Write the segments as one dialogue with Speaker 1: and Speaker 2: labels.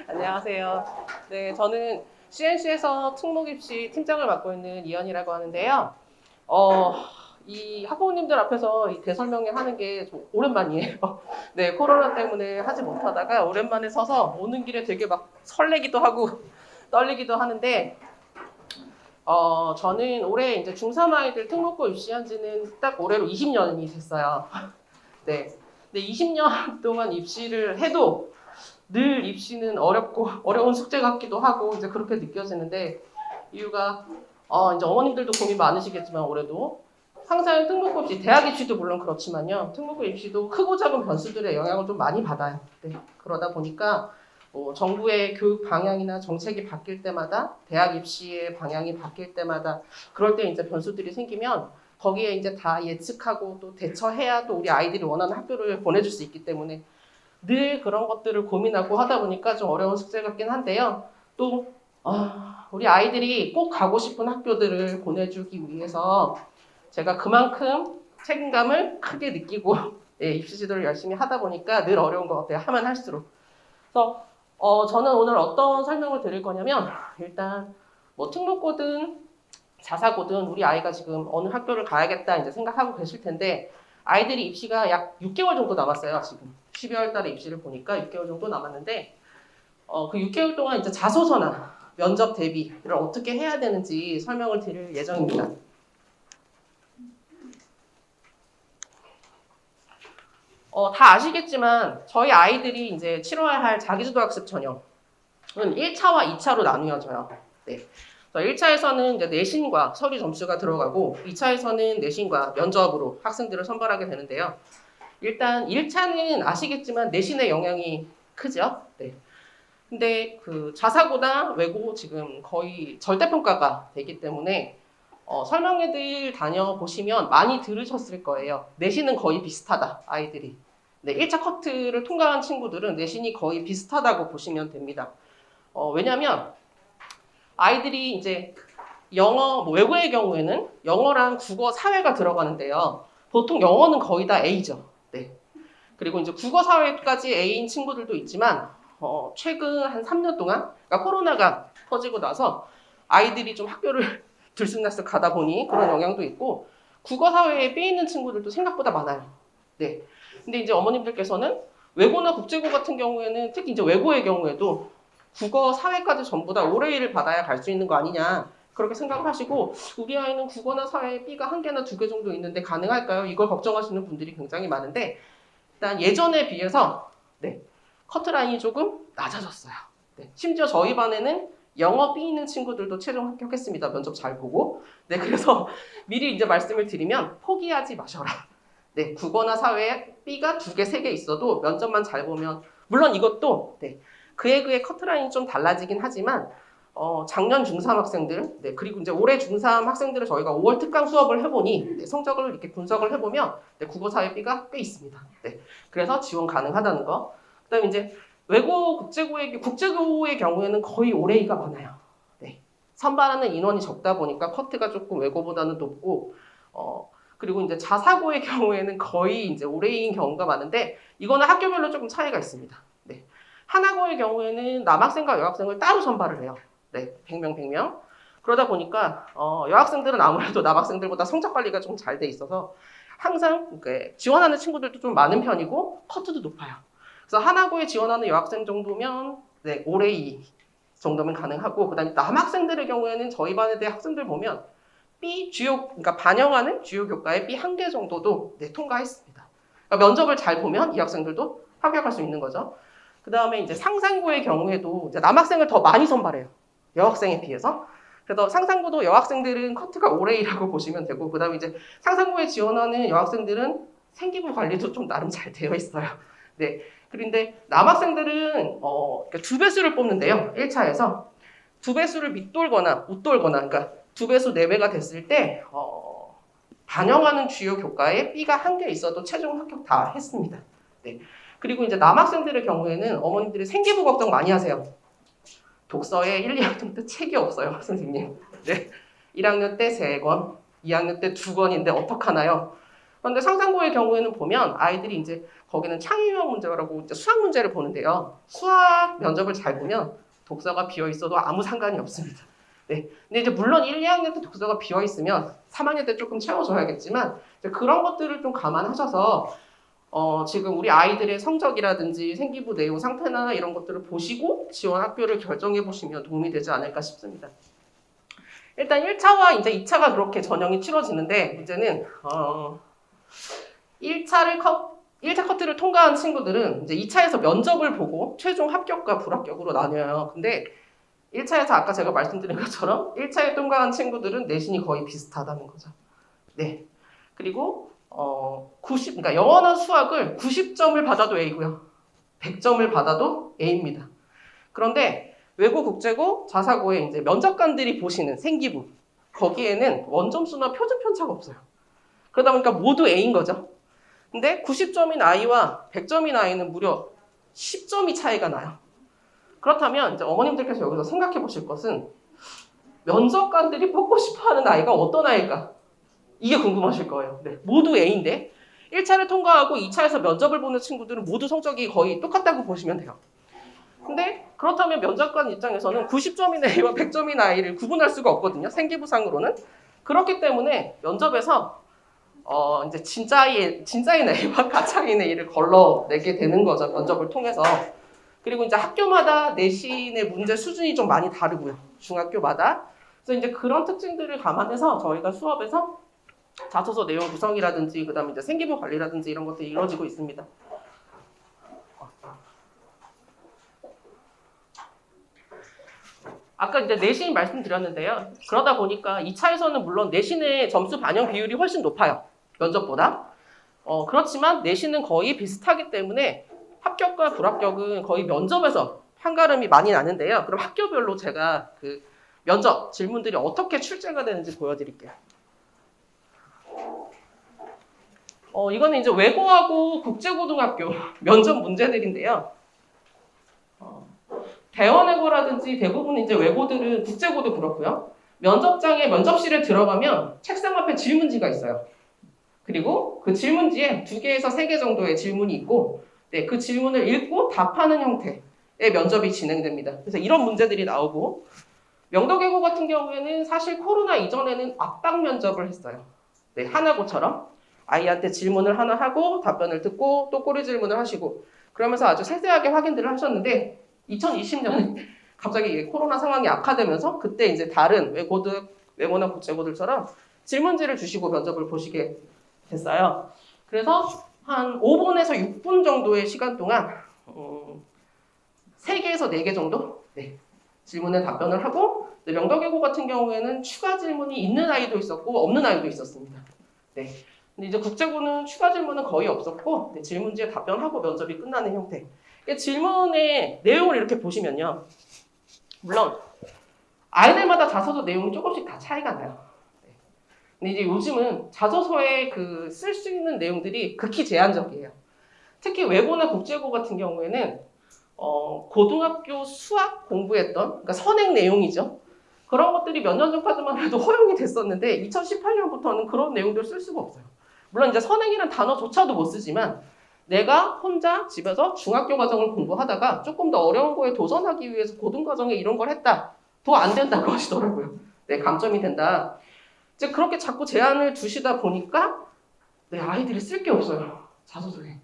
Speaker 1: 안녕하세요. 네, 저는 CNC에서 특목입시 팀장을 맡고 있는 이현이라고 하는데요. 어, 이 학부모님들 앞에서 이 대설명회 하는 게 좀 오랜만이에요. 네, 코로나 때문에 하지 못하다가 오랜만에 서서 오는 길에 되게 막 설레기도 하고 떨리기도 하는데, 저는 올해 이제 중3 아이들 특목고 입시한 지는 딱 올해로 20년이 됐어요. 네. 근데 20년 동안 입시를 해도 늘 입시는 어렵고 어려운 숙제 같기도 하고 이제 그렇게 느껴지는데 이유가 이제 어머님들도 고민 많으시겠지만 올해도 항상 특목고 입시 대학 입시도 물론 그렇지만요 특목고 입시도 크고 작은 변수들의 영향을 좀 많이 받아요. 네. 그러다 보니까 정부의 교육 방향이나 정책이 바뀔 때마다 대학 입시의 방향이 바뀔 때마다 그럴 때 이제 변수들이 생기면 거기에 이제 다 예측하고 또 대처해야 또 우리 아이들이 원하는 학교를 보내줄 수 있기 때문에 늘 그런 것들을 고민하고 하다 보니까 좀 어려운 숙제 같긴 한데요. 또 우리 아이들이 꼭 가고 싶은 학교들을 보내주기 위해서 제가 그만큼 책임감을 크게 느끼고 예, 입시 지도를 열심히 하다 보니까 늘 어려운 것 같아요. 하면 할수록. 그래서 저는 오늘 어떤 설명을 드릴 거냐면 일단 뭐 특목고든 자사고든 우리 아이가 지금 어느 학교를 가야겠다 이제 생각하고 계실 텐데 아이들이 입시가 약 6개월 정도 남았어요. 지금 12월 달에 입시를 보니까 6개월 정도 남았는데 그 6개월 동안 이제 자소서나 면접 대비를 어떻게 해야 되는지 설명을 드릴 예정입니다. 다 아시겠지만 저희 아이들이 이제 치러야 할 자기주도학습 전형은 1차와 2차로 나누어져요. 네. 1차에서는 이제 내신과 서류 점수가 들어가고 2차에서는 내신과 면접으로 학생들을 선발하게 되는데요. 일단 1차는 아시겠지만 내신의 영향이 크죠. 네. 근데 그 자사고나 외고 지금 거의 절대평가가 되기 때문에 설명회들 다녀보시면 많이 들으셨을 거예요. 내신은 거의 비슷하다, 아이들이. 네, 1차 커트를 통과한 친구들은 내신이 거의 비슷하다고 보시면 됩니다. 왜냐면 아이들이 이제 영어, 뭐 외국의 경우에는 영어랑 국어, 사회가 들어가는데요. 보통 영어는 거의 다 A죠. 네. 그리고 이제 국어, 사회까지 A인 친구들도 있지만, 최근 한 3년 동안, 그러니까 코로나가 터지고 나서 아이들이 좀 학교를 들쑥날쑥 가다 보니 그런 영향도 있고, 국어, 사회에 B 있는 친구들도 생각보다 많아요. 네. 근데 이제 어머님들께서는 외고나 국제고 같은 경우에는 특히 이제 외고의 경우에도 국어, 사회까지 전부 다 올해를 받아야 갈 수 있는 거 아니냐. 그렇게 생각을 하시고 우리 아이는 국어나 사회에 B가 한 개나 두 개 정도 있는데 가능할까요? 이걸 걱정하시는 분들이 굉장히 많은데 일단 예전에 비해서 네, 커트라인이 조금 낮아졌어요. 네, 심지어 저희 반에는 영어 B 있는 친구들도 최종 합격했습니다. 면접 잘 보고. 네, 그래서 미리 이제 말씀을 드리면 포기하지 마셔라. 네, 국어나 사회에 B가 두 개, 세 개 있어도 면접만 잘 보면 물론 이것도 네, 그의 커트라인이 좀 달라지긴 하지만 작년 중3 학생들, 네, 그리고 이제 올해 중3 학생들을 저희가 5월 특강 수업을 해보니 네, 성적을 이렇게 분석을 해보면 네, 국어사회 B가 꽤 있습니다. 네, 그래서 지원 가능하다는 거. 그다음에 이제 외고 국제고의 경우에는 거의 올해 A가 많아요. 네, 선발하는 인원이 적다 보니까 커트가 조금 외고보다는 높고 그리고 이제 자사고의 경우에는 거의 이제 올해 A인 경우가 많은데 이거는 학교별로 조금 차이가 있습니다. 네. 하나고의 경우에는 남학생과 여학생을 따로 선발을 해요. 네, 100명, 100명. 그러다 보니까 여학생들은 아무래도 남학생들보다 성적 관리가 좀 잘 돼 있어서 항상 지원하는 친구들도 좀 많은 편이고 커트도 높아요. 그래서 하나고에 지원하는 여학생 정도면 네, 올해 2 정도면 가능하고 그다음에 남학생들의 경우에는 저희 반에 대해 학생들 보면 B 그러니까 반영하는 주요 교과에 B 한 개 정도도 네, 통과했습니다. 그러니까 면접을 잘 보면 이 학생들도 합격할 수 있는 거죠. 그 다음에 이제 상상고의 경우에도 이제 남학생을 더 많이 선발해요. 여학생에 비해서. 그래서 상상고도 여학생들은 커트가 올해이라고 보시면 되고, 그 다음에 이제 상상고에 지원하는 여학생들은 생기부 관리도 좀 나름 잘 되어 있어요. 네. 그런데 남학생들은 그러니까 두 배수를 뽑는데요. 1차에서 두 배수를 밑돌거나 웃돌거나, 그러니까 두 배수 네 배가 됐을 때 반영하는 주요 교과에 B가 한 개 있어도 최종 합격 다 했습니다. 네. 그리고 이제 남학생들의 경우에는 어머님들이 생기부 걱정 많이 하세요. 독서에 1, 2학년 때 책이 없어요, 선생님. 네. 1학년 때 3권, 2학년 때 2권인데 어떡하나요? 그런데 상상고의 경우에는 보면 아이들이 이제 거기는 창의유형 문제라고 이제 수학 문제를 보는데요. 수학 면접을 잘 보면 독서가 비어 있어도 아무 상관이 없습니다. 네. 근데 이제 물론 1, 2학년 때 독서가 비어 있으면 3학년 때 조금 채워줘야겠지만 이제 그런 것들을 좀 감안하셔서 지금 우리 아이들의 성적이라든지 생기부 내용 상태나 이런 것들을 보시고 지원 학교를 결정해 보시면 도움이 되지 않을까 싶습니다. 일단 1차와 이제 2차가 그렇게 전형이 치러지는데 문제는 1차 커트를 통과한 친구들은 이제 2차에서 면접을 보고 최종 합격과 불합격으로 나뉘어요. 근데 1차에서 아까 제가 말씀드린 것처럼 1차에 통과한 친구들은 내신이 거의 비슷하다는 거죠. 네. 그리고 90, 그러니까 영어나 수학을 90점을 받아도 A고요. 100점을 받아도 A입니다. 그런데 외고, 국제고, 자사고에 이제 면접관들이 보시는 생기부 거기에는 원점수나 표준 편차가 없어요. 그러다 보니까 모두 A인 거죠. 근데 90점인 I와 100점인 I는 무려 10점이 차이가 나요. 그렇다면 이제 어머님들께서 여기서 생각해 보실 것은 면접관들이 뽑고 싶어하는 아이가 어떤 아이일까? 이게 궁금하실 거예요. 네, 모두 A인데 1차를 통과하고 2차에서 면접을 보는 친구들은 모두 성적이 거의 똑같다고 보시면 돼요. 근데 그렇다면 면접관 입장에서는 90점인 A와 100점인 I를 구분할 수가 없거든요. 생기부상으로는. 그렇기 때문에 면접에서 이제 진짜인 A와 가짜인 A를 걸러내게 되는 거죠. 면접을 통해서. 그리고 이제 학교마다 내신의 문제 수준이 좀 많이 다르고요. 중학교마다. 그래서 이제 그런 특징들을 감안해서 저희가 수업에서 자소서 내용 구성이라든지 그다음에 이제 생기부 관리라든지 이런 것들이 이루어지고 있습니다. 아까 이제 내신 말씀드렸는데요. 그러다 보니까 2차에서는 물론 내신의 점수 반영 비율이 훨씬 높아요. 면접보다. 그렇지만 내신은 거의 비슷하기 때문에 합격과 불합격은 거의 면접에서 판가름이 많이 나는데요. 그럼 학교별로 제가 그 면접 질문들이 어떻게 출제가 되는지 보여드릴게요. 이거는 이제 외고하고 국제고등학교 면접 문제들인데요. 대원외고라든지 대부분 이제 외고들은 국제고도 그렇고요. 면접장에 면접실에 들어가면 책상 앞에 질문지가 있어요. 그리고 그 질문지에 2개에서 3개 정도의 질문이 있고 네, 그 질문을 읽고 답하는 형태의 면접이 진행됩니다. 그래서 이런 문제들이 나오고 명덕외고 같은 경우에는 사실 코로나 이전에는 압박 면접을 했어요. 네, 하나고처럼 아이한테 질문을 하나 하고 답변을 듣고 또 꼬리 질문을 하시고 그러면서 아주 세세하게 확인들을 하셨는데 2020년에 갑자기 코로나 상황이 악화되면서 그때 이제 다른 외고나 국제고들처럼 질문지를 주시고 면접을 보시게 됐어요. 그래서 한 5분에서 6분 정도의 시간 동안 3개에서 4개 정도 질문에 답변을 하고 명덕외고 같은 경우에는 추가 질문이 있는 아이도 있었고 없는 아이도 있었습니다. 네. 근데 이제 국제고는 추가 질문은 거의 없었고 질문지에 답변하고 면접이 끝나는 형태. 질문의 내용을 이렇게 보시면요. 물론 아이들마다 자소서 내용이 조금씩 다 차이가 나요. 근데 이제 요즘은 자소서에 그 쓸 수 있는 내용들이 극히 제한적이에요. 특히 외고나 국제고 같은 경우에는 고등학교 수학 공부했던 그러니까 선행 내용이죠. 그런 것들이 몇 년 전까지만 해도 허용이 됐었는데 2018년부터는 그런 내용들을 쓸 수가 없어요. 물론 이제 선행이라는 단어조차도 못 쓰지만 내가 혼자 집에서 중학교 과정을 공부하다가 조금 더 어려운 거에 도전하기 위해서 고등과정에 이런 걸 했다. 더 안 된다고 하시더라고요. 네, 감점이 된다. 이제 그렇게 자꾸 제한을 두시다 보니까 아이들이 쓸 게 없어요. 자소서에.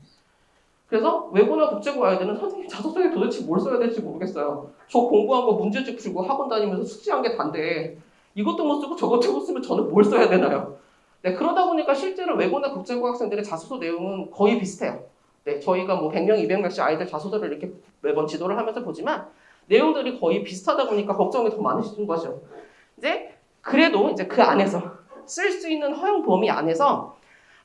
Speaker 1: 그래서 외고나 국제고 아이들은 선생님 자소서에 도대체 뭘 써야 될지 모르겠어요. 저 공부한 거 문제집 풀고 학원 다니면서 숙제한 게 단데 이것도 못 쓰고 저것도 못 쓰면 저는 뭘 써야 되나요? 네, 그러다 보니까 실제로 외고나 국제고 학생들의 자소서 내용은 거의 비슷해요. 네, 저희가 뭐 100명, 200명씩 아이들 자소서를 이렇게 매번 지도를 하면서 보지만 내용들이 거의 비슷하다 보니까 걱정이 더 많으신 거죠. 이제 그래도 이제 그 안에서 쓸 수 있는 허용 범위 안에서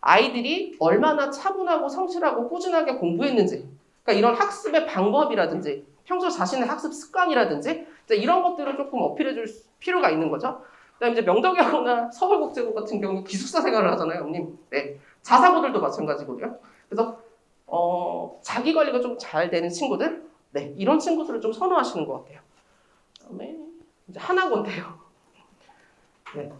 Speaker 1: 아이들이 얼마나 차분하고 성실하고 꾸준하게 공부했는지 그러니까 이런 학습의 방법이라든지 평소 자신의 학습 습관이라든지 이런 것들을 조금 어필해 줄 필요가 있는 거죠. 그다음에 이제 명덕외고나 서울국제고 같은 경우 기숙사 생활을 하잖아요, 언님. 네. 자사고들도 마찬가지고요. 그래서 자기 관리가 좀 잘 되는 친구들, 네, 이런 친구들을 좀 선호하시는 것 같아요. 그다음에 이제 하나고인데요. 네,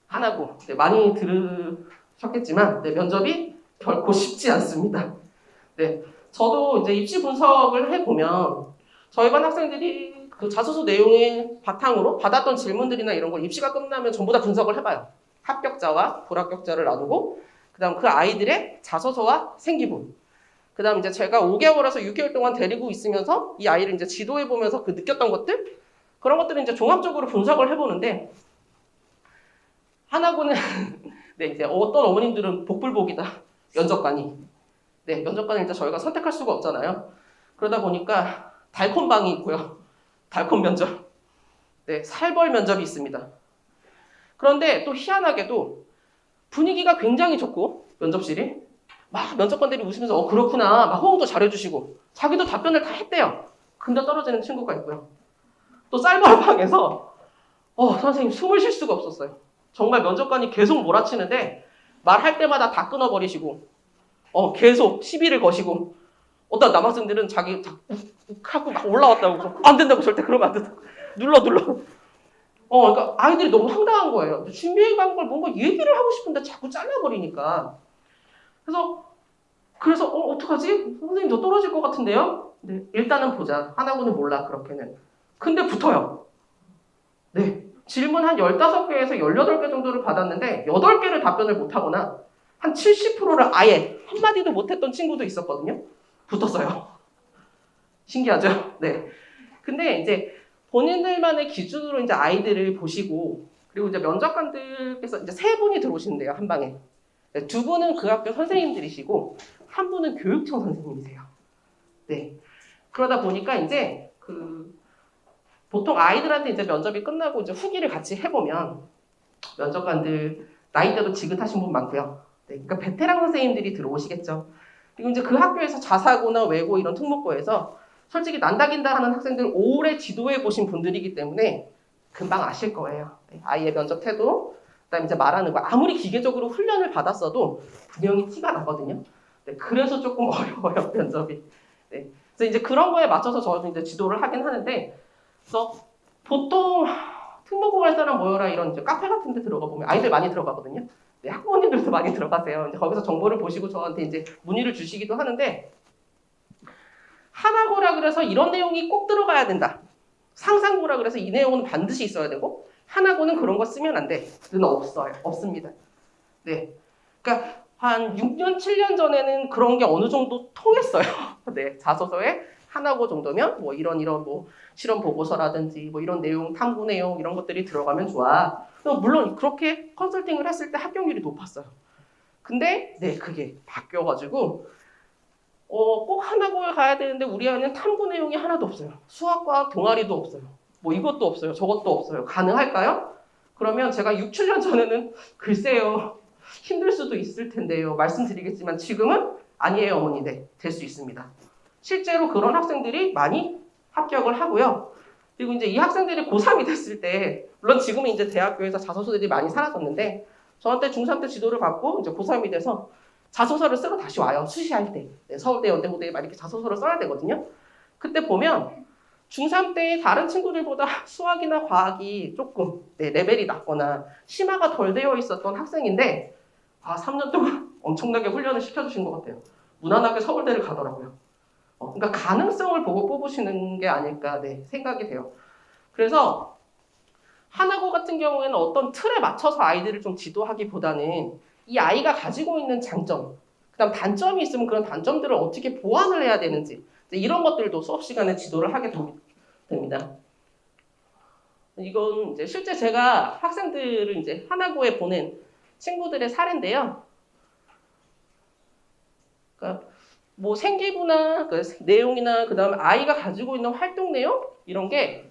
Speaker 1: 하나고 많이 들으셨을 하셨겠지만 네, 면접이 결코 쉽지 않습니다. 네, 저도 이제 입시 분석을 해보면 저희 반 학생들이 그 자소서 내용의 바탕으로 받았던 질문들이나 이런 걸 입시가 끝나면 전부 다 분석을 해봐요. 합격자와 불합격자를 나누고 그다음 그 아이들의 자소서와 생기부. 그다음 이제 제가 5개월에서 6개월 동안 데리고 있으면서 이 아이를 이제 지도해 보면서 그 느꼈던 것들 그런 것들을 이제 종합적으로 분석을 해보는데 하나고는 네 이제 어떤 어머님들은 복불복이다 면접관이 네 면접관을 이제 저희가 선택할 수가 없잖아요. 그러다 보니까 달콤방이 있고요, 달콤 면접, 네 살벌 면접이 있습니다. 그런데 또 희한하게도 분위기가 굉장히 좋고 면접실이 막 면접관들이 웃으면서 그렇구나 막 호응도 잘해주시고 자기도 답변을 다 했대요. 근데 떨어지는 친구가 있고요. 또 쌀벌방에서 선생님 숨을 쉴 수가 없었어요. 정말 면접관이 계속 몰아치는데 말할 때마다 다 끊어버리시고 계속 시비를 거시고 어떤 남학생들은 자기 욱 하고 막 올라왔다고 그래서 안 된다고 절대 그러면 안 된다고 눌러 그러니까 아이들이 너무 황당한 거예요. 준비해간 걸 뭔가 얘기를 하고 싶은데 자꾸 잘라버리니까 그래서 어떡하지? 선생님 저 떨어질 것 같은데요? 네, 일단은 보자. 하나고는 몰라 그렇게는. 근데 붙어요. 네, 질문 한 15개에서 18개 정도를 받았는데 8개를 답변을 못하거나 한 70%를 아예 한마디도 못했던 친구도 있었거든요. 붙었어요. 신기하죠? 네. 근데 이제 본인들만의 기준으로 이제 아이들을 보시고 그리고 이제 면접관들께서 이제 3분이 들어오시는데요, 한 방에. 네, 2분은 그 학교 선생님들이시고 1분은 교육청 선생님이세요. 네. 그러다 보니까 이제 보통 아이들한테 이제 면접이 끝나고 이제 후기를 같이 해보면 면접관들 나이대도 지긋하신 분 많고요. 네. 그러니까 베테랑 선생님들이 들어오시겠죠. 그리고 이제 그 학교에서 자사고나 외고 이런 특목고에서 솔직히 난다긴다 하는 학생들 오래 지도해 보신 분들이기 때문에 금방 아실 거예요. 네. 아이의 면접 태도, 그다음에 이제 말하는 거 아무리 기계적으로 훈련을 받았어도 분명히 티가 나거든요. 네. 그래서 조금 어려워요 면접이. 네. 그래서 이제 그런 거에 맞춰서 저도 이제 지도를 하긴 하는데, 그래서 보통 특목고 갈 사람 모여라 이런 이제 카페 같은 데 들어가 보면 아이들 많이 들어가거든요. 네, 학부모님들도 많이 들어가세요. 이제 거기서 정보를 보시고 저한테 이제 문의를 주시기도 하는데, 하나고라 그래서 이런 내용이 꼭 들어가야 된다. 상상고라 그래서 이 내용은 반드시 있어야 되고, 하나고는 그런 거 쓰면 안 돼. 는 없어요. 없습니다. 네. 그러니까 한 6년, 7년 전에는 그런 게 어느 정도 통했어요. 네. 자소서에 하나고 정도면 뭐 이런 뭐 실험 보고서라든지 뭐 이런 내용, 탐구 내용 이런 것들이 들어가면 좋아. 물론 그렇게 컨설팅을 했을 때 합격률이 높았어요. 근데 네, 그게 바뀌어가지고 꼭 하나고에 가야 되는데 우리 아이는 탐구 내용이 하나도 없어요. 수학과학 동아리도 없어요. 뭐 이것도 없어요. 저것도 없어요. 가능할까요? 그러면 제가 6, 7년 전에는 글쎄요. 힘들 수도 있을 텐데요. 말씀드리겠지만 지금은 아니에요, 어머니. 네, 될 수 있습니다. 실제로 그런 학생들이 많이 합격을 하고요. 그리고 이제 이 학생들이 고3이 됐을 때, 물론 지금은 이제 대학교에서 자소서들이 많이 사라졌는데, 저한테 중3 때 지도를 받고 이제 고3이 돼서 자소서를 쓰러 다시 와요. 수시할 때. 네, 서울대, 연대고대에 막 이렇게 자소서를 써야 되거든요. 그때 보면 중3 때 다른 친구들보다 수학이나 과학이 조금 레벨이 낮거나 심화가 덜 되어 있었던 학생인데 3년 동안 엄청나게 훈련을 시켜주신 것 같아요. 무난하게 서울대를 가더라고요. 그러니까 가능성을 보고 뽑으시는 게 아닐까 생각이 돼요. 그래서 하나고 같은 경우에는 어떤 틀에 맞춰서 아이들을 좀 지도하기보다는 이 아이가 가지고 있는 장점, 그다음 단점이 있으면 그런 단점들을 어떻게 보완을 해야 되는지 이런 것들도 수업 시간에 지도를 하게 됩니다. 이건 이제 실제 제가 학생들을 이제 하나고에 보낸 친구들의 사례인데요. 그러니까 뭐 생기부나 그 내용이나 그다음에 아이가 가지고 있는 활동 내용 이런 게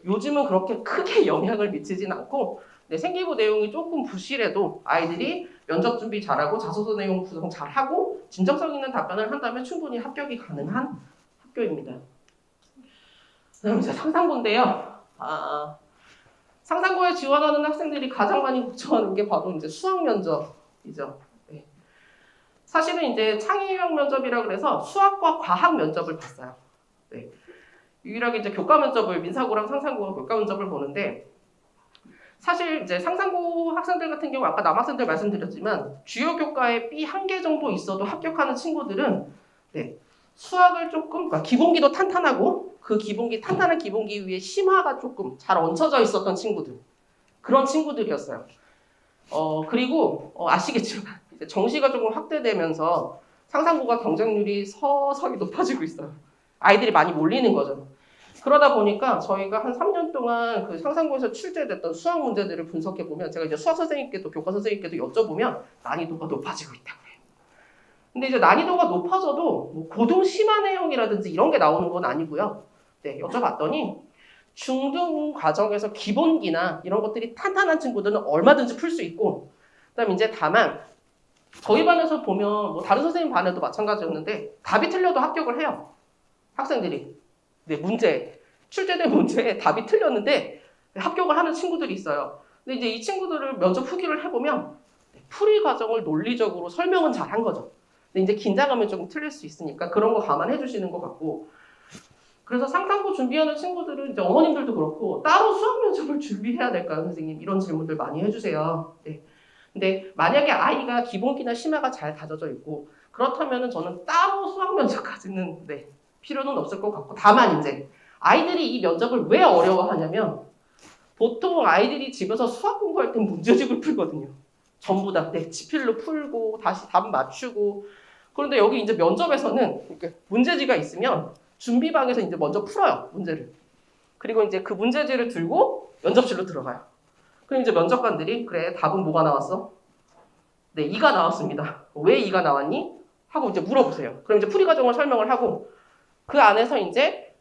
Speaker 1: 요즘은 그렇게 크게 영향을 미치진 않고 생기부 내용이 조금 부실해도 아이들이 면접 준비 잘하고 자소서 내용 구성 잘하고 진정성 있는 답변을 한다면 충분히 합격이 가능한 학교입니다. 그다음에 이제 상상고인데요. 상상고에 지원하는 학생들이 가장 많이 걱정하는 게 바로 이제 수학 면접이죠. 네. 사실은 이제 창의형 면접이라 그래서 수학과 과학 면접을 봤어요. 네. 유일하게 이제 교과 면접을 민사고랑 상상고가 교과 면접을 보는데 사실 이제 상상고 학생들 같은 경우 아까 남학생들 말씀드렸지만 주요 교과에 B 1개 정도 있어도 합격하는 친구들은 네, 수학을 조금 그러니까 기본기도 탄탄하고 그 기본기 탄탄한 기본기 위에 심화가 조금 잘 얹혀져 있었던 친구들 그런 친구들이었어요. 그리고 아시겠지만 이제 정시가 조금 확대되면서 상상고가 경쟁률이 서서히 높아지고 있어요. 아이들이 많이 몰리는 거죠. 그러다 보니까 저희가 한 3년 동안 그 상상고에서 출제됐던 수학 문제들을 분석해 보면 제가 이제 수학 선생님께도 교과 선생님께도 여쭤보면 난이도가 높아지고 있다고 해요. 근데 이제 난이도가 높아져도 뭐 고등 심화 내용이라든지 이런 게 나오는 건 아니고요. 네, 여쭤봤더니 중등 과정에서 기본기나 이런 것들이 탄탄한 친구들은 얼마든지 풀 수 있고 그다음에 이제 다만 저희 반에서 보면 뭐 다른 선생님 반에도 마찬가지였는데 답이 틀려도 합격을 해요. 학생들이. 네, 출제된 문제에 답이 틀렸는데 합격을 하는 친구들이 있어요. 근데 이제 이 친구들을 면접 후기를 해보면 풀이 과정을 논리적으로 설명은 잘 한 거죠. 근데 이제 긴장하면 좀 틀릴 수 있으니까 그런 거 감안해 주시는 것 같고 그래서 상상고 준비하는 친구들은 이제 어머님들도 그렇고 따로 수학 면접을 준비해야 될까요, 선생님? 이런 질문들 많이 해주세요. 네. 근데 만약에 아이가 기본기나 심화가 잘 다져져 있고 그렇다면은 저는 따로 수학 면접까지는 네, 필요는 없을 것 같고 다만 이제 아이들이 이 면접을 왜 어려워하냐면 보통 아이들이 집에서 수학 공부할 땐 문제집을 풀거든요. 전부 다 네, 지필로 풀고 다시 답 맞추고 그런데 여기 이제 면접에서는 이렇게 문제지가 있으면 준비방에서 이제 먼저 풀어요, 문제를. 그리고 이제 그 문제지를 들고 면접실로 들어가요. 그럼 이제 면접관들이 그래, 답은 뭐가 나왔어? 네, 2가 나왔습니다. 왜 2가 나왔니? 하고 이제 물어보세요. 그럼 이제 풀이 과정을 설명을 하고 그 안에서 이제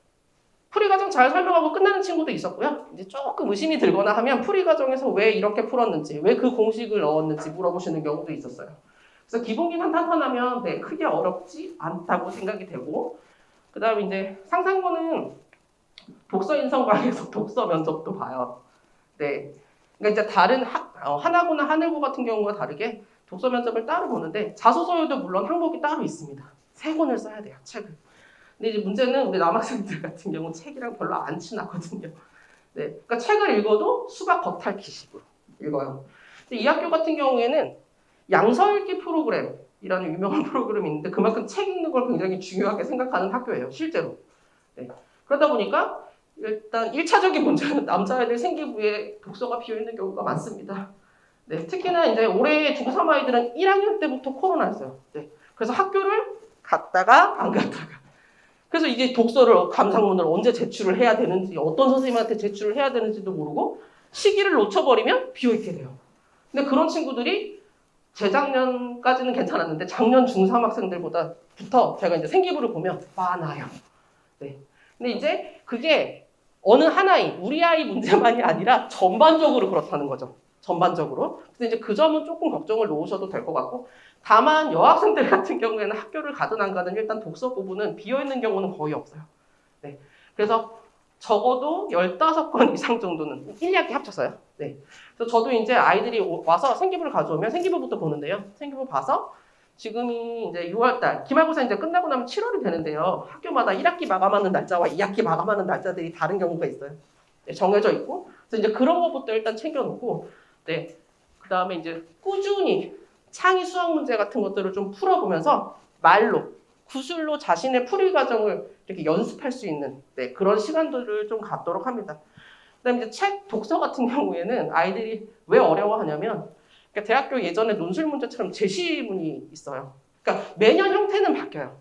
Speaker 1: 풀이 과정 잘 설명하고 끝나는 친구도 있었고요. 이제 조금 의심이 들거나 하면 풀이 과정에서 왜 이렇게 풀었는지, 왜 그 공식을 넣었는지 물어보시는 경우도 있었어요. 그래서 기본기만 탄탄하면 네, 크게 어렵지 않다고 생각이 되고 그 다음에 이제 상상고는 독서 인성과에서 독서 면접도 봐요. 네. 그러니까 이제 다른 하나고나 하늘고 같은 경우와 다르게 독서 면접을 따로 보는데 자소서에도 물론 항목이 따로 있습니다. 3권을 써야 돼요, 책을. 근데 이제 문제는 우리 남학생들 같은 경우 책이랑 별로 안 친하거든요. 네. 그러니까 책을 읽어도 수박 겉핥기식으로 읽어요. 근데 이 학교 같은 경우에는 양서읽기 프로그램이라는 유명한 프로그램이 있는데 그만큼 책 읽는 걸 굉장히 중요하게 생각하는 학교예요, 실제로. 네. 그러다 보니까 일단 1차적인 문제는 남자애들 생기부에 독서가 비어있는 경우가 많습니다. 네. 특히나 이제 올해 중3 아이들은 1학년 때부터 코로나였어요. 네. 그래서 학교를 갔다가 안 갔다가. 그래서 이제 독서를 감상문을 언제 제출을 해야 되는지 어떤 선생님한테 제출을 해야 되는지도 모르고 시기를 놓쳐버리면 비어있게 돼요. 근데 그런 친구들이 재작년까지는 괜찮았는데 작년 중3 학생들보다부터 제가 이제 생기부를 보면 많아요. 네. 근데 이제 그게 어느 하나의 우리 아이 문제만이 아니라 전반적으로 그렇다는 거죠. 전반적으로. 그래서 이제 그 점은 조금 걱정을 놓으셔도 될 것 같고 다만 여학생들 같은 경우에는 학교를 가든 안 가든 일단 독서 부분은 비어있는 경우는 거의 없어요. 네. 그래서 적어도 15권 이상 정도는 1학기 합쳐서요. 네. 그래서 저도 이제 아이들이 와서 생기부를 가져오면 생기부부터 보는데요. 생기부 봐서 지금이 이제 6월달, 기말고사 이제 끝나고 나면 7월이 되는데요. 학교마다 1학기 마감하는 날짜와 2학기 마감하는 날짜들이 다른 경우가 있어요. 네, 정해져 있고. 그래서 이제 그런 것부터 일단 챙겨놓고, 네. 그 다음에 이제 꾸준히 창의 수학 문제 같은 것들을 좀 풀어보면서 말로, 구술로 자신의 풀이 과정을 이렇게 연습할 수 있는 네, 그런 시간들을 좀 갖도록 합니다. 그다음에 이제 책 독서 같은 경우에는 아이들이 왜 어려워하냐면 그러니까 대학교 예전에 논술 문제처럼 제시문이 있어요. 그러니까 매년 형태는 바뀌어요.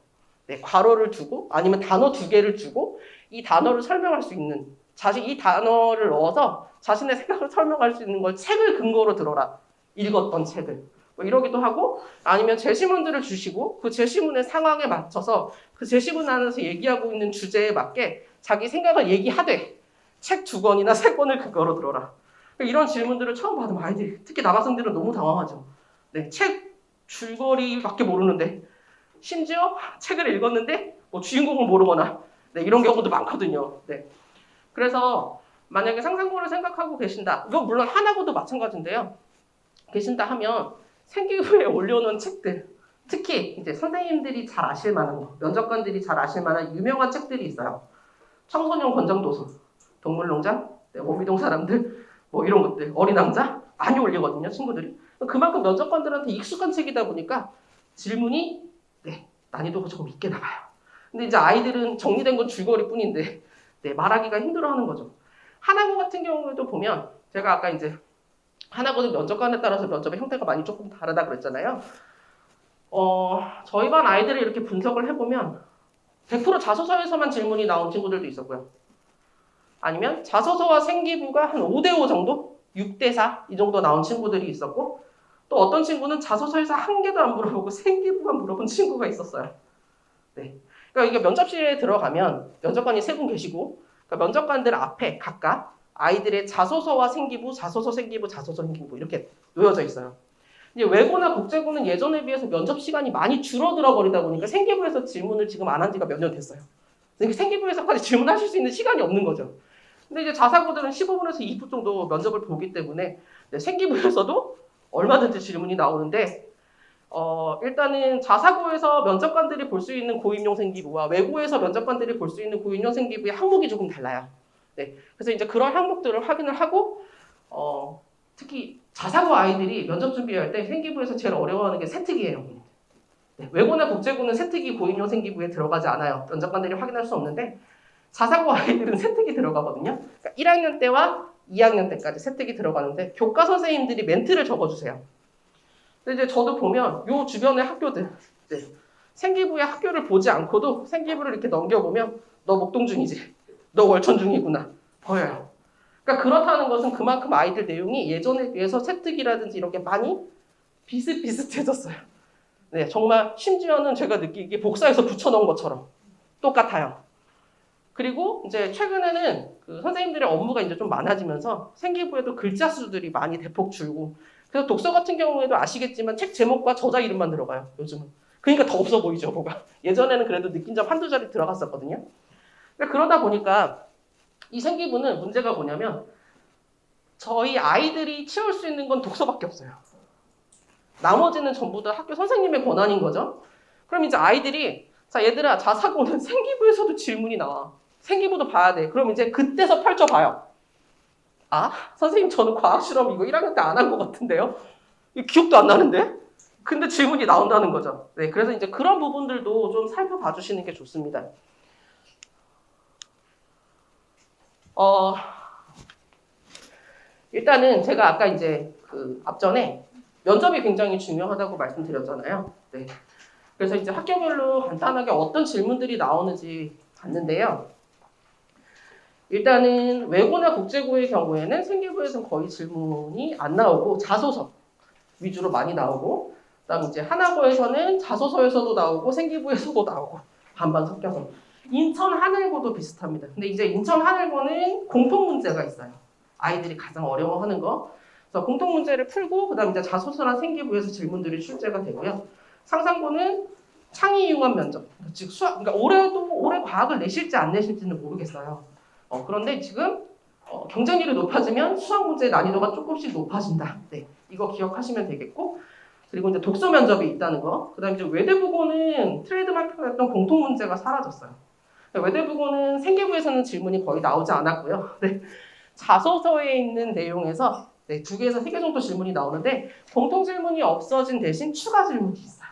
Speaker 1: 네, 괄호를 두고 아니면 단어 2개를 주고 이 단어를 설명할 수 있는 자신 이 단어를 넣어서 자신의 생각을 설명할 수 있는 걸 책을 근거로 들어라. 읽었던 책을. 뭐 이러기도 하고 아니면 제시문들을 주시고 그 제시문의 상황에 맞춰서 그 제시문 안에서 얘기하고 있는 주제에 맞게 자기 생각을 얘기하되 책 2권이나 3권을 근거로 들어라. 이런 질문들을 처음 받으면 아이들이 특히 남학생들은 너무 당황하죠. 네, 책 줄거리밖에 모르는데 심지어 책을 읽었는데 뭐 주인공을 모르거나 네, 이런 경우도 많거든요. 네. 그래서 만약에 상상고를 생각하고 계신다. 이건 물론 하나고도 마찬가지인데요. 계신다 하면 생기부에 올려놓은 책들 특히 이제 선생님들이 잘 아실 만한 거, 면접관들이 잘 아실 만한 유명한 책들이 있어요. 청소년 권장도서, 동물농장, 네, 오비동 사람들, 뭐 이런 것들, 어린 왕자 많이 올리거든요, 친구들이. 그만큼 면접관들한테 익숙한 책이다 보니까 질문이 난이도가 조금 있게 나와요. 근데 이제 아이들은 정리된 건 줄거리 뿐인데 말하기가 힘들어하는 거죠. 하나고 같은 경우에도 보면 제가 아까 이제 하나고는 면접관에 따라서 면접의 형태가 많이 조금 다르다 그랬잖아요. 저희 반 아이들을 이렇게 분석을 해보면 100% 자소서에서만 질문이 나온 친구들도 있었고요. 아니면 자소서와 생기부가 한 5대5 정도? 6대4 이 정도 나온 친구들이 있었고 또 어떤 친구는 자소서에서 한 개도 안 물어보고 생기부만 물어본 친구가 있었어요. 네. 그러니까 이게 면접실에 들어가면 면접관이 3분 계시고 그러니까 면접관들 앞에 각각 아이들의 자소서와 생기부, 자소서 생기부, 자소서 생기부 이렇게 놓여져 있어요. 이제 외고나 국제고는 예전에 비해서 면접 시간이 많이 줄어들어 버리다 보니까 생기부에서 질문을 지금 안 한 지가 몇 년 됐어요. 그러니까 생기부에서까지 질문하실 수 있는 시간이 없는 거죠. 근데 이제 자사고들은 15분에서 20분 정도 면접을 보기 때문에 생기부에서도 얼마든지 질문이 나오는데 일단은 자사고에서 면접관들이 볼 수 있는 고임용 생기부와 외고에서 면접관들이 볼 수 있는 고임용 생기부의 항목이 조금 달라요. 네, 그래서 이제 그런 항목들을 확인을 하고 특히 자사고 아이들이 면접 준비할 때 생기부에서 제일 어려워하는 게 세특이에요. 네, 외고나 국제고는 세특이 고임용 생기부에 들어가지 않아요. 면접관들이 확인할 수 없는데 자사고 아이들은 세특이 들어가거든요. 그러니까 1학년 때와 2학년 때까지 세특이 들어가는데 교과 선생님들이 멘트를 적어주세요. 근데 이제 저도 보면 요 주변의 학교들 생기부의 학교를 보지 않고도 생기부를 이렇게 넘겨보면 너 목동중이지, 너 월천중이구나 보여요. 그러니까 그렇다는 것은 그만큼 아이들 내용이 예전에 비해서 세특이라든지 이런 게 많이 비슷비슷해졌어요. 네, 정말 심지어는 제가 느끼기에 복사해서 붙여놓은 것처럼 똑같아요. 그리고 이제 최근에는 그 선생님들의 업무가 이제 좀 많아지면서 생기부에도 글자 수들이 많이 대폭 줄고 그래서 독서 같은 경우에도 아시겠지만 책 제목과 저자 이름만 들어가요, 요즘은. 그러니까 더 없어 보이죠, 뭐가. 예전에는 그래도 느낀 점 한두 자리 들어갔었거든요. 그러다 보니까 이 생기부는 문제가 뭐냐면 저희 아이들이 채울 수 있는 건 독서밖에 없어요. 나머지는 전부 다 학교 선생님의 권한인 거죠. 그럼 이제 아이들이 자 얘들아 자사고는 생기부에서도 질문이 나와. 생기부도 봐야 돼. 그럼 이제 그때서 펼쳐봐요. 아? 선생님 저는 과학실험 이거 1학년 때 안 한 것 같은데요? 기억도 안 나는데? 근데 질문이 나온다는 거죠. 네, 그래서 이제 그런 부분들도 좀 살펴봐 주시는 게 좋습니다. 일단은 제가 아까 이제 그 앞전에 면접이 굉장히 중요하다고 말씀드렸잖아요. 네. 그래서 이제 학교별로 간단하게 어떤 질문들이 나오는지 봤는데요. 일단은 외고나 국제고의 경우에는 생기부에서는 거의 질문이 안 나오고 자소서 위주로 많이 나오고 그다음 이제 하나고에서는 자소서에서도 나오고 생기부에서도 나오고 반반 섞여서 인천 하늘고도 비슷합니다. 근데 이제 인천 하늘고는 공통 문제가 있어요. 아이들이 가장 어려워하는 거. 그래서 공통 문제를 풀고 그다음 이제 자소서나 생기부에서 질문들이 출제가 되고요. 상상고는 창의 융합 면접. 즉 수학. 그러니까 올해 과학을 내실지 안 내실지는 모르겠어요. 그런데 지금 경쟁률이 높아지면 수학 문제의 난이도가 조금씩 높아진다. 네, 이거 기억하시면 되겠고 그리고 이제 독서 면접이 있다는 거. 그다음에 이제 외대부고는 트레이드마크가 했던 공통 문제가 사라졌어요. 외대부고는 생기부에서는 질문이 거의 나오지 않았고요. 네, 자소서에 있는 내용에서 2개에서 3개 정도 질문이 나오는데 공통 질문이 없어진 대신 추가 질문이 있어요.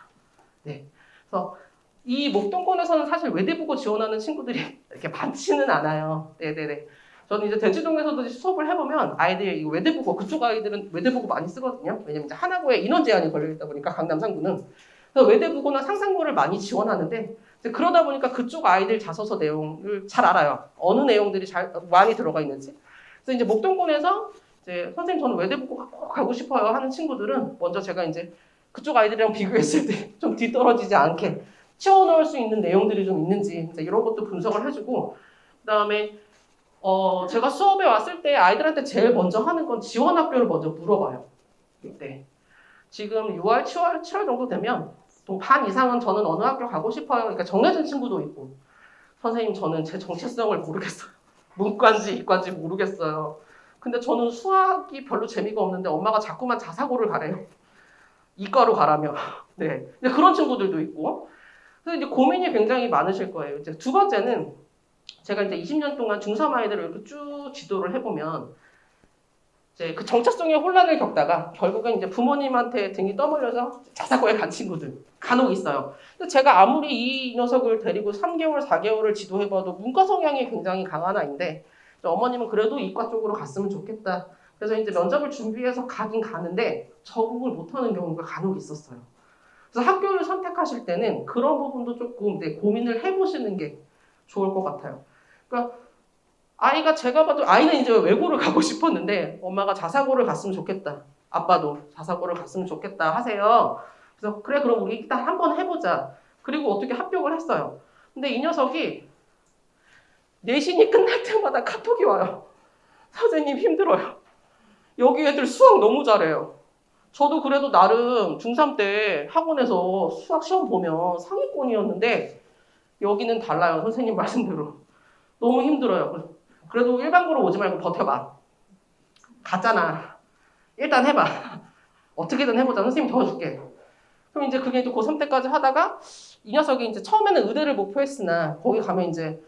Speaker 1: 네, 그래서 이 목동권에서는 사실 외대부고 지원하는 친구들이 이렇게 많지는 않아요. 네네네. 저는 이제 대치동에서도 수업을 해보면 아이들이 이 외대부고 그쪽 아이들은 외대부고 많이 쓰거든요. 왜냐면 이제 하나고에 인원 제한이 걸려있다 보니까 강남 상구는 그래서 외대부고나 상상고를 많이 지원하는데 이제 그러다 보니까 그쪽 아이들 자소서 내용을 잘 알아요. 어느 내용들이 많이 들어가 있는지. 그래서 이제 목동권에서 이제 선생님 저는 외대부고 꼭 가고 싶어요 하는 친구들은 먼저 제가 이제 그쪽 아이들이랑 비교했을 때 좀 뒤떨어지지 않게 채워넣을 수 있는 내용들이 좀 있는지 이제 이런 것도 분석을 해주고 그다음에 제가 수업에 왔을 때 아이들한테 제일 먼저 하는 건 지원 학교를 먼저 물어봐요. 네. 지금 6월, 7월 정도 되면 반 이상은 저는 어느 학교 가고 싶어요. 그러니까 정해진 친구도 있고 선생님 저는 제 정체성을 모르겠어요. 문과인지 이과인지 모르겠어요. 근데 저는 수학이 별로 재미가 없는데 엄마가 자꾸만 자사고를 가래요. 이과로 가라며. 네. 근데 그런 친구들도 있고 그래서 이제 고민이 굉장히 많으실 거예요. 이제 두 번째는 제가 이제 20년 동안 중3 아이들을 이렇게 쭉 지도를 해보면 이제 그 정체성의 혼란을 겪다가 결국엔 이제 부모님한테 등이 떠밀려서 자사고에 간 친구들 간혹 있어요. 근데 제가 아무리 이 녀석을 데리고 3개월, 4개월을 지도해봐도 문과 성향이 굉장히 강한 아이인데 어머님은 그래도 이과 쪽으로 갔으면 좋겠다. 그래서 이제 면접을 준비해서 가긴 가는데 적응을 못하는 경우가 간혹 있었어요. 그래서 학교를 선택하실 때는 그런 부분도 조금 고민을 해보시는 게 좋을 것 같아요. 그러니까 아이가 제가 봐도 아이는 이제 외고를 가고 싶었는데 엄마가 자사고를 갔으면 좋겠다. 아빠도 자사고를 갔으면 좋겠다 하세요. 그래서 그래 그럼 우리 일단 한번 해보자. 그리고 어떻게 합격을 했어요. 근데 이 녀석이 내신이 끝날 때마다 카톡이 와요. 선생님 힘들어요. 여기 애들 수학 너무 잘해요. 저도 그래도 나름 중3 때 학원에서 수학 시험 보면 상위권이었는데 여기는 달라요. 선생님 말씀대로. 너무 힘들어요. 그래도 일반고로 오지 말고 버텨봐. 갔잖아. 일단 해봐. 어떻게든 해보자. 선생님 도와줄게. 그럼 이제 그게 또 고3 때까지 하다가 이 녀석이 이제 처음에는 의대를 목표했으나 거기 가면 이제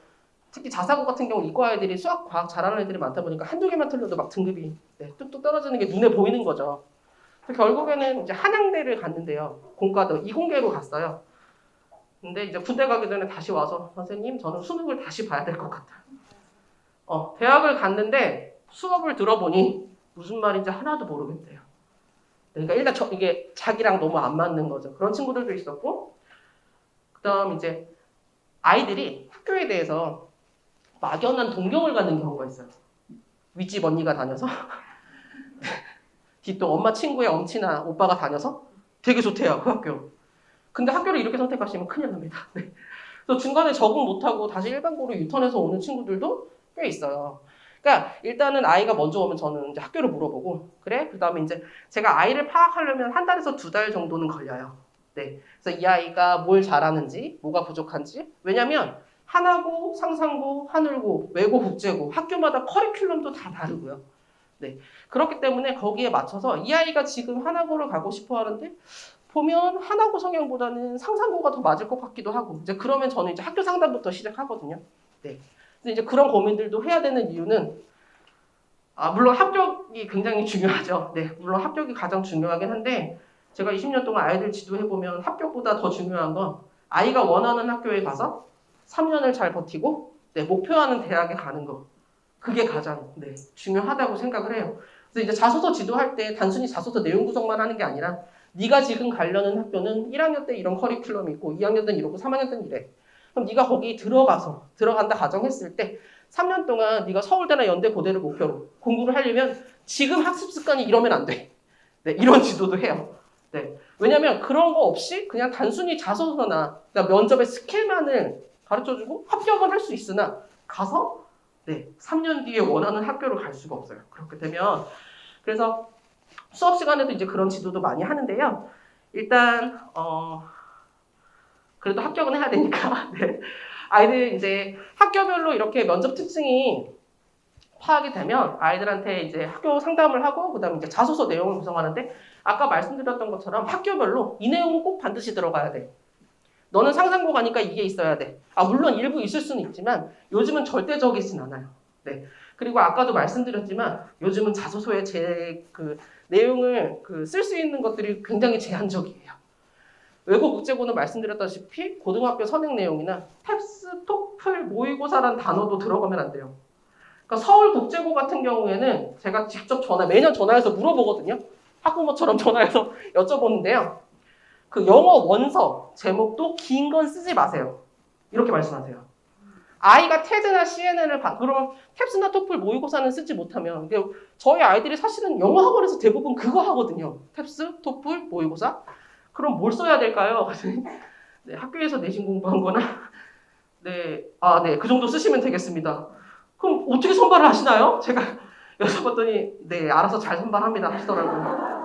Speaker 1: 특히 자사고 같은 경우 이과 애들이 수학, 과학 잘하는 애들이 많다 보니까 한두 개만 틀려도 막 등급이 뚝뚝 떨어지는 게 눈에 보이는 거죠. 결국에는 이제 한양대를 갔는데요. 공과도 이공계로 갔어요. 근데 이제 군대 가기 전에 다시 와서 선생님 저는 수능을 다시 봐야 될 것 같아요. 대학을 갔는데 수업을 들어보니 무슨 말인지 하나도 모르겠대요. 그러니까 일단 이게 자기랑 너무 안 맞는 거죠. 그런 친구들도 있었고, 그다음 이제 아이들이 학교에 대해서 막연한 동경을 갖는 경우가 있어요. 윗집 언니가 다녀서 뒷동 엄마 친구의 엄친아 오빠가 다녀서 되게 좋대요 그 학교. 근데 학교를 이렇게 선택하시면 큰일 납니다. 네. 그래서 중간에 적응 못하고 다시 일반고로 유턴해서 오는 친구들도 꽤 있어요. 그러니까 일단은 아이가 먼저 오면 저는 이제 학교를 물어보고 그래? 그다음에 이제 제가 아이를 파악하려면 한 달에서 2달 정도는 걸려요. 네. 그래서 이 아이가 뭘 잘하는지, 뭐가 부족한지. 왜냐면 하나고, 상상고, 하늘고, 외고, 국제고 학교마다 커리큘럼도 다 다르고요. 네. 그렇기 때문에 거기에 맞춰서 이 아이가 지금 하나고를 가고 싶어 하는데 보면 하나고 성향보다는 상상고가 더 맞을 것 같기도 하고 이제 그러면 저는 이제 학교 상담부터 시작하거든요. 네. 근데 이제 그런 고민들도 해야 되는 이유는 물론 합격이 굉장히 중요하죠. 네. 물론 합격이 가장 중요하긴 한데 제가 20년 동안 아이들 지도해보면 합격보다 더 중요한 건 아이가 원하는 학교에 가서 3년을 잘 버티고 목표하는 대학에 가는 거. 그게 가장 중요하다고 생각을 해요. 그래서 이제 자소서 지도할 때 단순히 자소서 내용 구성만 하는 게 아니라 네가 지금 가려는 학교는 1학년 때 이런 커리큘럼이 있고 2학년 때는 이러고 3학년 때는 이래. 그럼 네가 거기 들어간다 가정했을 때 3년 동안 네가 서울대나 연대 고대를 목표로 공부를 하려면 지금 학습 습관이 이러면 안 돼. 네, 이런 지도도 해요. 네. 왜냐면 그런 거 없이 그냥 단순히 자소서나 그러니까 면접의 스킬만을 가르쳐주고 합격은 할 수 있으나 가서 3년 뒤에 원하는 학교를 갈 수가 없어요. 그렇게 되면 그래서 수업 시간에도 이제 그런 지도도 많이 하는데요. 일단 그래도 합격은 해야 되니까 네. 아이들 이제 학교별로 이렇게 면접 특징이 파악이 되면 아이들한테 이제 학교 상담을 하고 그다음에 이제 자소서 내용을 구성하는데 아까 말씀드렸던 것처럼 학교별로 이 내용은 꼭 반드시 들어가야 돼. 너는 상상고 가니까 이게 있어야 돼. 물론 일부 있을 수는 있지만 요즘은 절대적이진 않아요. 네. 그리고 아까도 말씀드렸지만 요즘은 자소서에 그 내용을 쓸 수 있는 것들이 굉장히 제한적이에요. 외고 국제고는 말씀드렸다시피 고등학교 선행 내용이나 탭스, 토플, 모의고사란 단어도 들어가면 안 돼요. 그러니까 서울 국제고 같은 경우에는 제가 직접 매년 전화해서 물어보거든요. 학부모처럼 전화해서 여쭤보는데요. 그 영어 원서 제목도 긴 건 쓰지 마세요. 이렇게 말씀하세요. 아이가 테드나 CNN을 그러면 탭스나 토플 모의고사는 쓰지 못하면 저희 아이들이 사실은 영어 학원에서 대부분 그거 하거든요. 탭스, 토플, 모의고사. 그럼 뭘 써야 될까요? 네, 학교에서 내신 공부한 거나 그 정도 쓰시면 되겠습니다. 그럼 어떻게 선발을 하시나요? 제가 여쭤봤더니 알아서 잘 선발합니다 하시더라고요.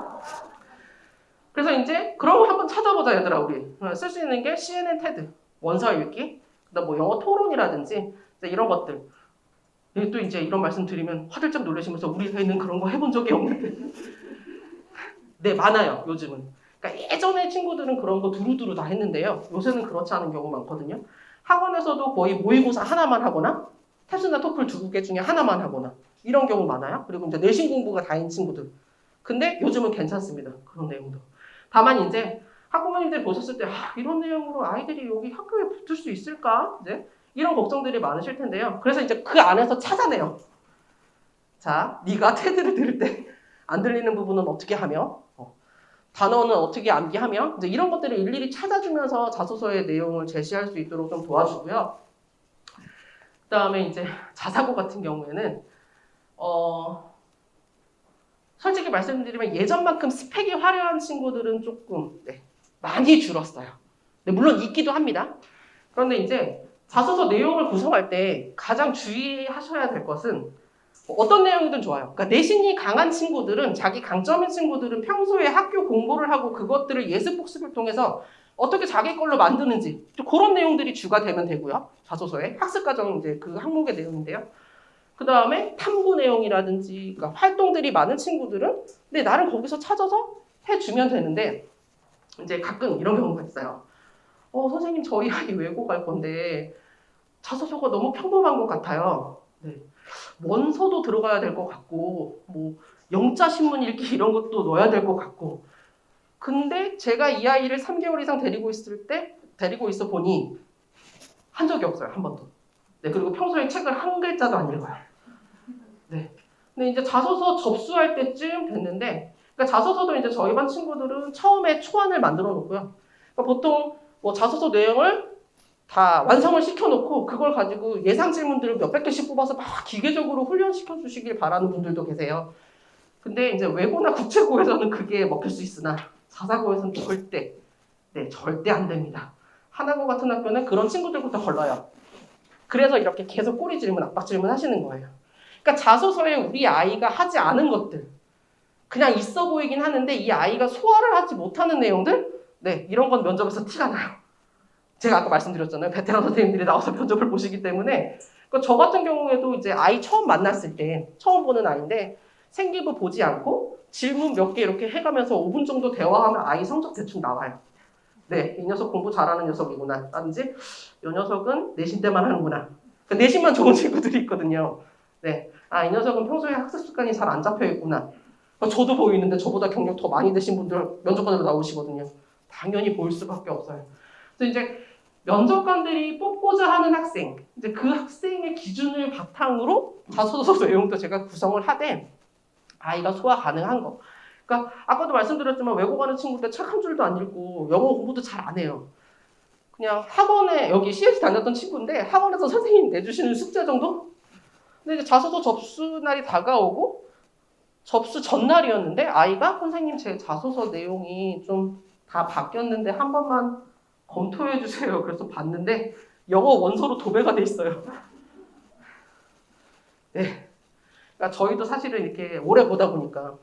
Speaker 1: 그래서 이제 그런 거 한번 찾아보자 얘들아 우리. 쓸 수 있는 게 CNN, 테드, 원서 읽기, 그다음 뭐 영어 토론이라든지 이런 것들. 또 이제 이런 말씀 드리면 화들짝 놀라시면서 우리 애는 그런 거 해본 적이 없는데. 네, 많아요 요즘은. 그러니까 예전에 친구들은 그런 거 두루두루 다 했는데요. 요새는 그렇지 않은 경우 많거든요. 학원에서도 거의 모의고사 하나만 하거나 탭스나 토플 2개 중에 하나만 하거나 이런 경우 많아요. 그리고 이제 내신 공부가 다인 친구들. 근데 요즘은 괜찮습니다. 그런 내용도. 다만 이제 학부모님들 보셨을 때 이런 내용으로 아이들이 여기 학교에 붙을 수 있을까? 이제 이런 걱정들이 많으실 텐데요. 그래서 이제 그 안에서 찾아내요. 자, 네가 테드를 들을 때 안 들리는 부분은 어떻게 하며, 단어는 어떻게 암기하며, 이제 이런 것들을 일일이 찾아주면서 자소서의 내용을 제시할 수 있도록 좀 도와주고요. 그다음에 이제 자사고 같은 경우에는 솔직히 말씀드리면 예전만큼 스펙이 화려한 친구들은 조금 많이 줄었어요. 물론 있기도 합니다. 그런데 이제 자소서 내용을 구성할 때 가장 주의하셔야 될 것은 어떤 내용이든 좋아요. 그러니까 내신이 강한 친구들은 자기 강점인 친구들은 평소에 학교 공부를 하고 그것들을 예습 복습을 통해서 어떻게 자기 걸로 만드는지 그런 내용들이 주가 되면 되고요. 자소서에 학습 과정 이제 그 항목의 내용인데요. 그 다음에 탐구 내용이라든지 그러니까 활동들이 많은 친구들은 나를 거기서 찾아서 해주면 되는데 이제 가끔 이런 경우가 있어요. 선생님 저희 아이 외고 갈 건데 자소서가 너무 평범한 것 같아요. 네. 원서도 들어가야 될 것 같고 뭐 영자 신문 읽기 이런 것도 넣어야 될 것 같고 근데 제가 이 아이를 3개월 이상 데리고 있어 보니 한 적이 없어요. 한 번도. 네, 그리고 평소에 책을 한 글자도 안 읽어요. 네. 근데 이제 자소서 접수할 때쯤 됐는데 그러니까 자소서도 이제 저희 반 친구들은 처음에 초안을 만들어 놓고요. 그러니까 보통 뭐 자소서 내용을 다 완성을 시켜놓고 그걸 가지고 예상 질문들을 몇백 개씩 뽑아서 막 기계적으로 훈련시켜 주시길 바라는 분들도 계세요. 근데 이제 외고나 국제고에서는 그게 먹힐 수 있으나 자사고에서는 절대 안 됩니다. 하나고 같은 학교는 그런 친구들부터 걸러요. 그래서 이렇게 계속 꼬리 질문, 압박 질문 하시는 거예요. 그러니까 자소서에 우리 아이가 하지 않은 것들, 그냥 있어 보이긴 하는데 이 아이가 소화를 하지 못하는 내용들, 이런 건 면접에서 티가 나요. 제가 아까 말씀드렸잖아요. 베테랑 선생님들이 나와서 면접을 보시기 때문에. 그러니까 저 같은 경우에도 이제 아이 처음 만났을 때, 처음 보는 아이인데 생기부 보지 않고 질문 몇 개 이렇게 해가면서 5분 정도 대화하면 아이 성적 대충 나와요. 이 녀석 공부 잘하는 녀석이구나. 라든지 이 녀석은 내신 때만 하는구나. 그러니까 내신만 좋은 친구들이 있거든요. 이 녀석은 평소에 학습 습관이 잘 안 잡혀 있구나. 저도 보이는데 저보다 경력 더 많이 되신 분들 면접관으로 나오시거든요. 당연히 보일 수밖에 없어요. 그래서 이제 면접관들이 뽑고자 하는 학생, 이제 그 학생의 기준을 바탕으로 자소서 내용도 제가 구성을 하되 아이가 소화 가능한 거. 그러니까 아까도 말씀드렸지만 외고 가는 친구들 책 한 줄도 안 읽고 영어 공부도 잘 안 해요. 그냥 학원에 여기 CS 다녔던 친구인데 학원에서 선생님 내주시는 숙제 정도? 근데 이제 자소서 접수 날이 다가오고 접수 전날이었는데 아이가 선생님 제 자소서 내용이 좀 다 바뀌었는데 한 번만 검토해 주세요. 그래서 봤는데 영어 원서로 도배가 돼 있어요. 그러니까 저희도 사실은 이렇게 오래 보다 보니까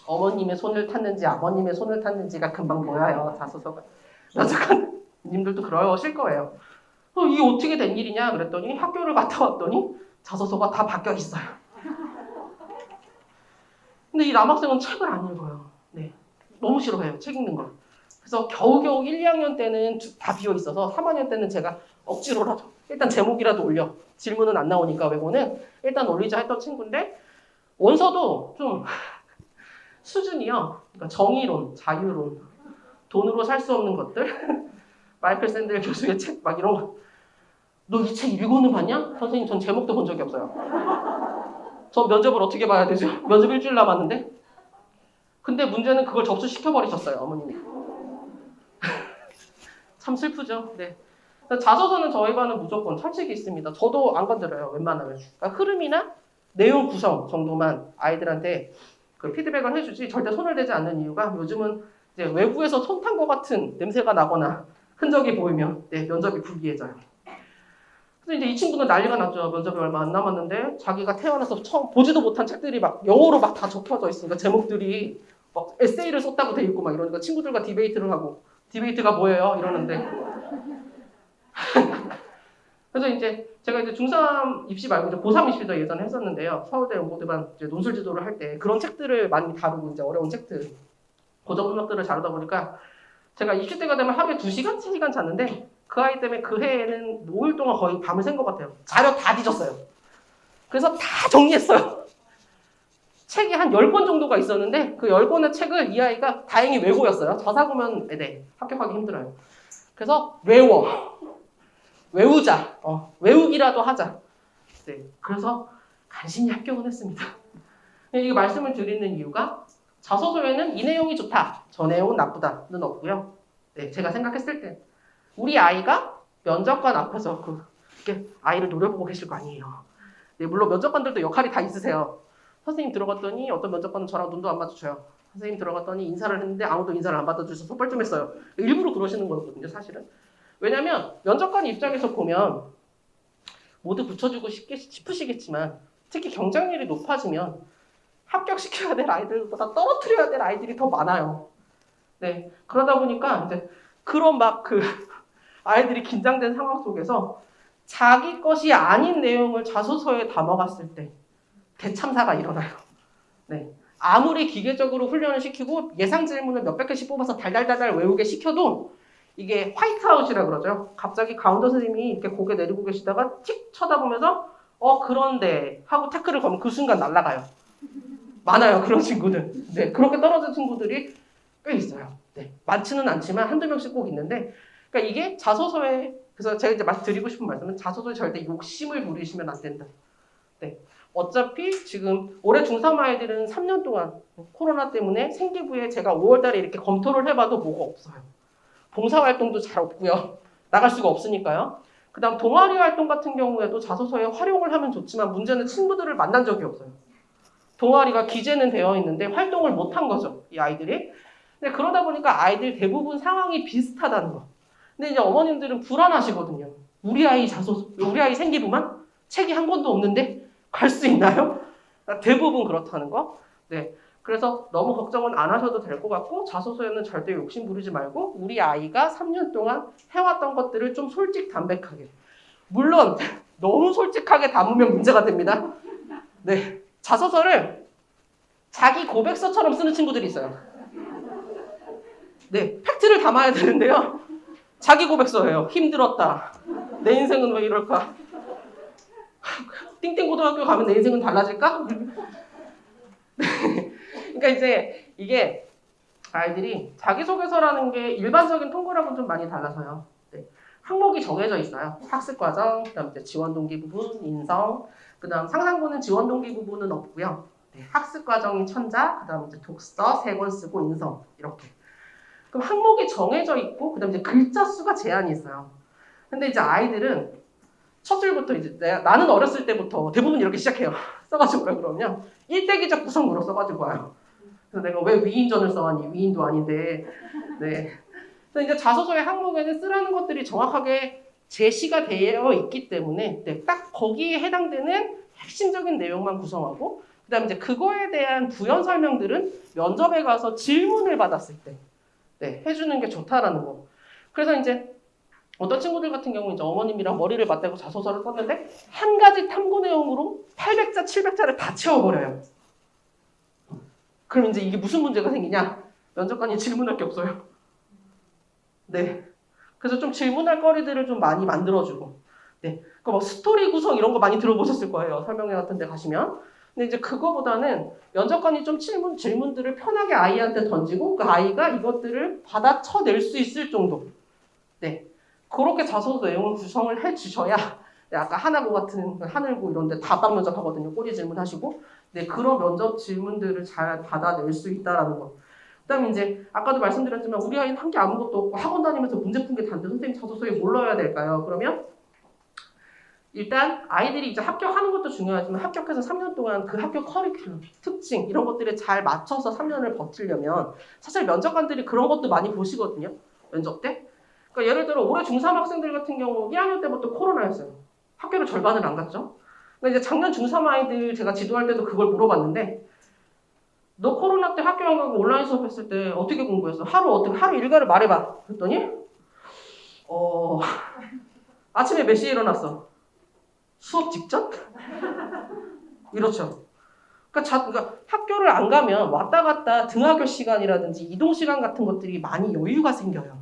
Speaker 1: 어머님의 손을 탔는지 아버님의 손을 탔는지가 금방 보여요. 자소서가. 면접관님들도 그러실 거예요. 이게 어떻게 된 일이냐 그랬더니 학교를 갔다 왔더니 자소서가 다 바뀌어 있어요. 근데 이 남학생은 책을 안 읽어요. 너무 싫어해요. 책 읽는 걸. 그래서 겨우겨우 1, 2학년 때는 다 비어 있어서 3학년 때는 제가 억지로라도 일단 제목이라도 올려. 질문은 안 나오니까 외고는 일단 올리자 했던 친구인데 원서도 좀 수준이요. 그러니까 정의론, 자유론, 돈으로 살 수 없는 것들, 마이클 샌델 교수의 책 막 이런 거. 너 이 책 읽어는 봤냐? 선생님 전 제목도 본 적이 없어요. 저 면접을 어떻게 봐야 되죠? 면접 일주일 남았는데? 근데 문제는 그걸 접수시켜버리셨어요, 어머님이. 참 슬프죠. 자소서는 저희 반은 무조건 철칙이 있습니다. 저도 안 건드려요, 웬만하면. 그러니까 흐름이나 내용 구성 정도만 아이들한테 그 피드백을 해주지 절대 손을 대지 않는 이유가 요즘은 이제 외부에서 손 탄 것 같은 냄새가 나거나 흔적이 보이면 면접이 불리해져요. 그래서 이제 이 친구는 난리가 났죠. 면접이 얼마 안 남았는데 자기가 태어나서 처음 보지도 못한 책들이 막 영어로 막 다 적혀져 있으니까 제목들이 막 에세이를 썼다고 돼 있고 막 이러니까 친구들과 디베이트를 하고 디베이트가 뭐예요? 이러는데 그래서 이제 제가 이제 중3 입시 말고 이제 고3 입시도 예전에 했었는데요. 서울대 연고대반 이제 논술 지도를 할 때 그런 책들을 많이 다루고 이제 어려운 책들 고전 문학들을 다루다 보니까 제가 입시 때가 되면 하루에 2시간, 3시간 잤는데 그 아이 때문에 그 해에는 5일 동안 거의 밤을 샌 것 같아요. 자료 다 뒤졌어요. 그래서 다 정리했어요. 책이 한 10권 정도가 있었는데 그 10권의 책을 이 아이가 다행히 외고였어요. 저사고면 네, 합격하기 힘들어요. 그래서 외우자. 외우기라도 하자. 네, 그래서 간신히 합격은 했습니다. 이 말씀을 드리는 이유가 자소서에는 이 내용이 좋다, 저 내용은 나쁘다는 없고요. 네, 제가 생각했을 때 우리 아이가 면접관 앞에서 이렇게 아이를 노려보고 계실 거 아니에요. 네, 물론 면접관들도 역할이 다 있으세요. 선생님 들어갔더니 어떤 면접관은 저랑 눈도 안 마주쳐요. 선생님 들어갔더니 인사를 했는데 아무도 인사를 안 받아주셔서 속벌점했어요. 일부러 그러시는 거거든요, 사실은. 왜냐면 면접관 입장에서 보면 모두 붙여주고 싶으시겠지만 특히 경쟁률이 높아지면 합격시켜야 될 아이들보다 떨어뜨려야 될 아이들이 더 많아요. 네, 그러다 보니까 이제 그런 아이들이 긴장된 상황 속에서 자기 것이 아닌 내용을 자소서에 담아갔을 때 대참사가 일어나요. 네. 아무리 기계적으로 훈련을 시키고 예상 질문을 몇백 개씩 뽑아서 달달달달 외우게 시켜도 이게 화이트아웃이라 그러죠. 갑자기 가운데 선생님이 이렇게 고개 내리고 계시다가 틱 쳐다보면서 그런데 하고 태클을 걸면 그 순간 날아가요. 많아요, 그런 친구들. 네, 그렇게 떨어진 친구들이 꽤 있어요. 네, 많지는 않지만 한두 명씩 꼭 있는데, 그러니까 이게 자소서에, 그래서 제가 이제 드리고 싶은 말씀은 자소서에 절대 욕심을 부리시면 안 된다. 네, 어차피 지금 올해 중3 아이들은 3년 동안 코로나 때문에 생기부에 제가 5월달에 이렇게 검토를 해봐도 뭐가 없어요. 봉사활동도 잘 없고요. 나갈 수가 없으니까요. 그 다음 동아리 활동 같은 경우에도 자소서에 활용을 하면 좋지만 문제는 친구들을 만난 적이 없어요. 동아리가 기재는 되어 있는데 활동을 못한 거죠, 이 아이들이. 근데 그러다 보니까 아이들 대부분 상황이 비슷하다는 거. 근데 이제 어머님들은 불안하시거든요. 우리 아이 생기부만 책이 한 권도 없는데 갈 수 있나요? 대부분 그렇다는 거. 네. 그래서 너무 걱정은 안 하셔도 될 것 같고 자소서에는 절대 욕심 부리지 말고 우리 아이가 3년 동안 해왔던 것들을 좀 솔직담백하게. 물론 너무 솔직하게 담으면 문제가 됩니다. 네. 자소서를 자기 고백서처럼 쓰는 친구들이 있어요. 네, 팩트를 담아야 되는데요. 자기 고백서예요. 힘들었다. 내 인생은 왜 이럴까? 띵띵고등학교 가면 내 인생은 달라질까? 그러니까 이제 이게 아이들이 자기소개서라는 게 일반적인 통고랑은 좀 많이 달라서요. 네. 항목이 정해져 있어요. 학습과정, 그다음 이제 지원동기 부분, 인성, 그다음 상상고는 지원동기 부분은 없고요. 네. 학습과정이 천자, 그다음 이제 독서 3권 쓰고 인성 이렇게. 그럼 항목이 정해져 있고 그다음 이제 글자 수가 제한이 있어요. 근데 이제 아이들은 첫 줄부터 이제 나는 어렸을 때부터 대부분 이렇게 시작해요. 써가지고 그러면 일대기적 구성으로 써가지고 와요. 그래서 내가 왜 위인전을 써왔니? 위인도 아닌데. 네. 그래서 이제 자소서의 항목에는 쓰라는 것들이 정확하게 제시가 되어 있기 때문에 네, 딱 거기에 해당되는 핵심적인 내용만 구성하고 그다음에 이제 그거에 대한 부연 설명들은 면접에 가서 질문을 받았을 때 네, 해주는 게 좋다라는 거. 그래서 이제 어떤 친구들 같은 경우 이제 어머님이랑 머리를 맞대고 자소서를 썼는데 한 가지 탐구 내용으로 800자, 700자를 다 채워버려요. 그럼 이제 이게 무슨 문제가 생기냐? 면접관이 질문할 게 없어요. 네. 그래서 좀 질문할 거리들을 좀 많이 만들어주고. 네. 그러니까 뭐 스토리 구성 이런 거 많이 들어보셨을 거예요. 설명회 같은 데 가시면. 근데 이제 그거보다는 면접관이 좀 질문들을 편하게 아이한테 던지고 그 아이가 이것들을 받아쳐낼 수 있을 정도. 네. 그렇게 자소서 내용을 구성을 해주셔야 네, 아까 하나고 같은 하늘고 이런 데 다방 면접 하거든요. 꼬리 질문하시고 네, 그런 면접 질문들을 잘 받아낼 수 있다라는 거. 그다음에 이제 아까도 말씀드렸지만 우리 아이는 한 게 아무것도 없고 학원 다니면서 문제 푼 게 단데 선생님 자소서에 뭘 넣어야 될까요? 그러면 일단 아이들이 이제 합격하는 것도 중요하지만 합격해서 3년 동안 그 학교 커리큘럼, 특징 이런 것들에 잘 맞춰서 3년을 버티려면 사실 면접관들이 그런 것도 많이 보시거든요. 면접 때. 그러니까 예를 들어 올해 중3 학생들 같은 경우 1학년 때부터 코로나였어요. 학교를 절반을 안 갔죠. 그러니까 이제 작년 중3 아이들 제가 지도할 때도 그걸 물어봤는데 너 코로나 때 학교 안 가고 온라인 수업 했을 때 어떻게 공부했어? 하루 일과를 말해봐. 그랬더니 아침에 몇 시에 일어났어? 수업 직전? 이렇죠. 그러니까 학교를 안 가면 왔다 갔다 등하교 시간이라든지 이동 시간 같은 것들이 많이 여유가 생겨요.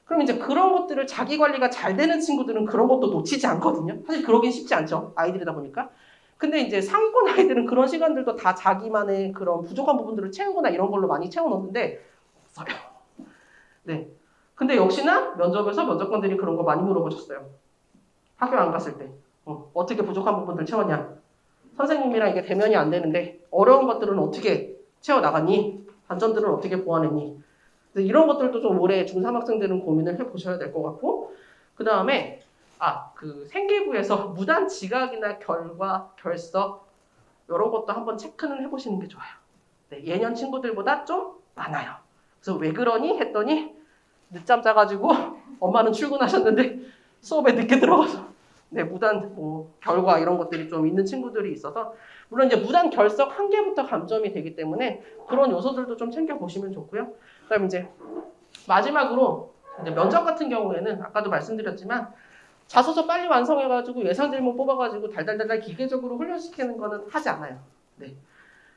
Speaker 1: 그럼 이제 그런 것들을 자기 관리가 잘 되는 친구들은 그런 것도 놓치지 않거든요. 사실 그러긴 쉽지 않죠. 아이들이다 보니까. 근데 이제 상위권 아이들은 그런 시간들도 다 자기만의 그런 부족한 부분들을 채우거나 이런 걸로 많이 채워놓는데 없어요. 네. 근데 역시나 면접에서 면접관들이 그런 거 많이 물어보셨어요. 학교 안 갔을 때. 어떻게 부족한 부분들 채웠냐. 선생님이랑 이게 대면이 안 되는데 어려운 것들은 어떻게 채워나갔니? 반전들은 어떻게 보완했니? 이런 것들도 좀 올해 중3 학생들은 고민을 해보셔야 될 것 같고 그 다음에 그 생기부에서 무단 지각이나 결과, 결석 이런 것도 한번 체크는 해보시는 게 좋아요. 네, 예년 친구들보다 좀 많아요. 그래서 왜 그러니? 했더니 늦잠 자가지고 엄마는 출근하셨는데 수업에 늦게 들어가서 네, 무단 결과 이런 것들이 좀 있는 친구들이 있어서 물론 이제 무단 결석 한 개부터 감점이 되기 때문에 그런 요소들도 좀 챙겨보시면 좋고요. 그다음 이제 마지막으로 이제 면접 같은 경우에는 아까도 말씀드렸지만 자소서 빨리 완성해가지고 예상 질문 뽑아가지고 달달달달 기계적으로 훈련시키는 거는 하지 않아요. 네.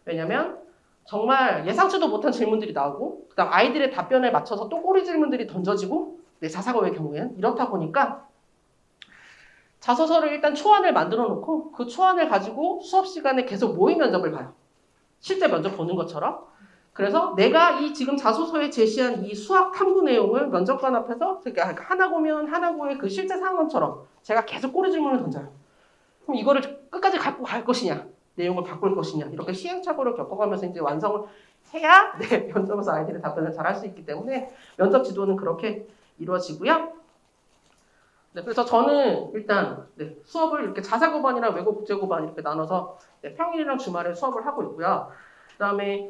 Speaker 1: 왜냐면 정말 예상치도 못한 질문들이 나오고 그다음 아이들의 답변에 맞춰서 또 꼬리 질문들이 던져지고 네, 자사고의 경우에는 이렇다 보니까 자소서를 일단 초안을 만들어 놓고 그 초안을 가지고 수업 시간에 계속 모의 면접을 봐요. 실제 면접 보는 것처럼. 그래서 내가 이 지금 자소서에 제시한 이 수학 탐구 내용을 면접관 앞에서 그러니까 하나고면 하나고의 그 실제 상황처럼 제가 계속 꼬리 질문을 던져요. 그럼 이거를 끝까지 갖고 갈 것이냐, 내용을 바꿀 것이냐 이렇게 시행착오를 겪어가면서 이제 완성을 해야 네, 면접에서 아이들의 답변을 잘 할 수 있기 때문에 면접 지도는 그렇게 이루어지고요. 네, 그래서 저는 일단 네, 수업을 이렇게 자사고반이랑 외국국제고반 이렇게 나눠서 네, 평일이랑 주말에 수업을 하고 있고요. 그다음에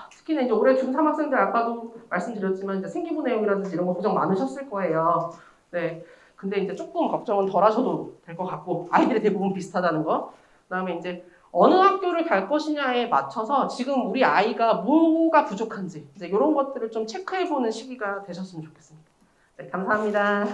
Speaker 1: 특히나 이제 올해 중3 학생들 아까도 말씀드렸지만 이제 생기부 내용이라든지 이런 거 걱정 많으셨을 거예요. 네, 근데 이제 조금 걱정은 덜 하셔도 될 것 같고 아이들이 대부분 비슷하다는 거. 그다음에 이제 어느 학교를 갈 것이냐에 맞춰서 지금 우리 아이가 뭐가 부족한지 이제 이런 것들을 좀 체크해보는 시기가 되셨으면 좋겠습니다. 네, 감사합니다.